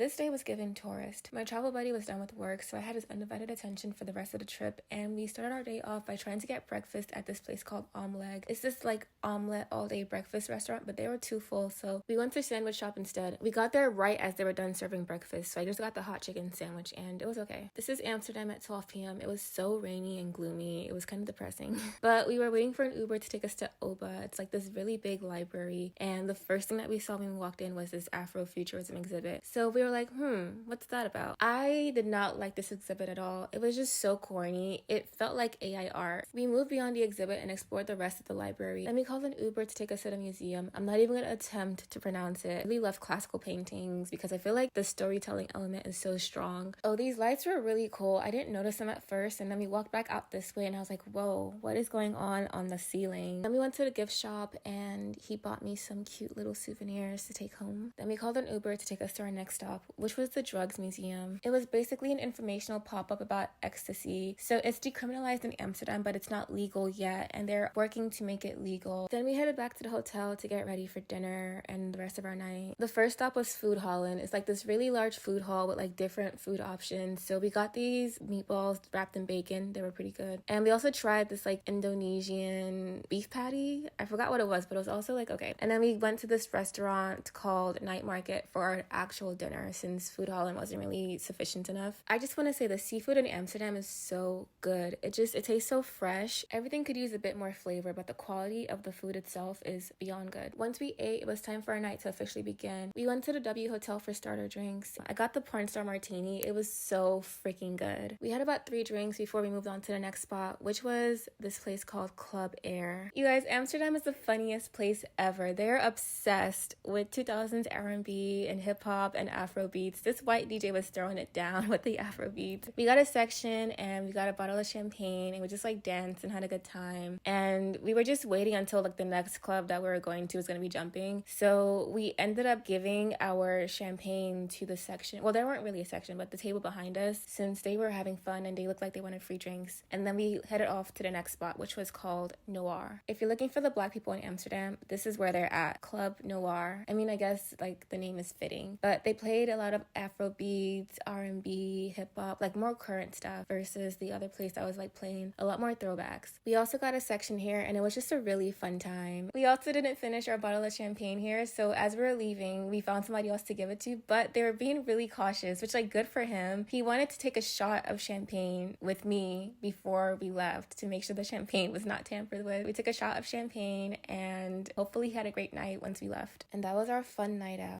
This day was given tourist. My travel buddy was done with work, so I had his undivided attention for the rest of the trip, and we started our day off by trying to get breakfast at this place called Omelet. It's this like omelet all day breakfast restaurant, but they were too full, so we went to sandwich shop instead. We got there right as they were done serving breakfast, so I just got the hot chicken sandwich and it was okay. This is Amsterdam at 12 p.m. It was so rainy and gloomy. It was kind of depressing. But we were waiting for an Uber to take us to Oba. It's like this really big library, and the first thing that we saw when we walked in was this Afrofuturism exhibit. So we were like, what's that about? I did not like this exhibit at all. It was just so corny. It felt like AI art. We moved beyond the exhibit and explored the rest of the library. Then we called an Uber to take us to the museum. I'm not even going to attempt to pronounce it. We love classical paintings because I feel like the storytelling element is so strong. Oh, these lights were really cool. I didn't notice them at first, and then we walked back out this way and I was like, whoa, what is going on the ceiling? Then we went to the gift shop and he bought me some cute little souvenirs to take home. Then we called an Uber to take us to our next stop, which was the Drugs Museum. It was basically an informational pop-up about ecstasy. So it's decriminalized in Amsterdam, but it's not legal yet, and they're working to make it legal. Then we headed back to the hotel to get ready for dinner and the rest of our night. The first stop was Food Holland. It's like this really large food hall with like different food options. So we got these meatballs wrapped in bacon. They were pretty good. And we also tried this like Indonesian beef patty. I forgot what it was, but it was also like okay. And then we went to this restaurant called Night Market for our actual dinner since Food Holland wasn't really sufficient enough. I just want to say the seafood in Amsterdam is so good. It tastes so fresh. Everything could use a bit more flavor, but the quality of the food itself is beyond good. Once we ate, it was time for our night to officially begin. We went to the W Hotel for starter drinks. I got the porn star martini. It was so freaking good. We had about 3 drinks before we moved on to the next spot, which was this place called Club Air. You guys, Amsterdam is the funniest place ever. They're obsessed with 2000s R&B and hip-hop and Afro beats. This white DJ was throwing it down with the Afro beats. We got a section and we got a bottle of champagne and we just like danced and had a good time. And we were just waiting until like the next club that we were going to was going to be jumping. So we ended up giving our champagne to the section. Well, there weren't really a section, but the table behind us, since they were having fun and they looked like they wanted free drinks. And then we headed off to the next spot, which was called Noir. If you're looking for the black people in Amsterdam, this is where they're at. Club Noir. I mean, I guess like the name is fitting, but they played a lot of Afro beats, R&B, hip-hop, like more current stuff versus the other place that was like playing a lot more throwbacks. We also got a section here and it was just a really fun time. We also didn't finish our bottle of champagne here, so as we were leaving, we found somebody else to give it to, but they were being really cautious, which like good for him. He wanted to take a shot of champagne with me before we left to make sure the champagne was not tampered with. We took a shot of champagne and hopefully had a great night once we left. And that was our fun night out.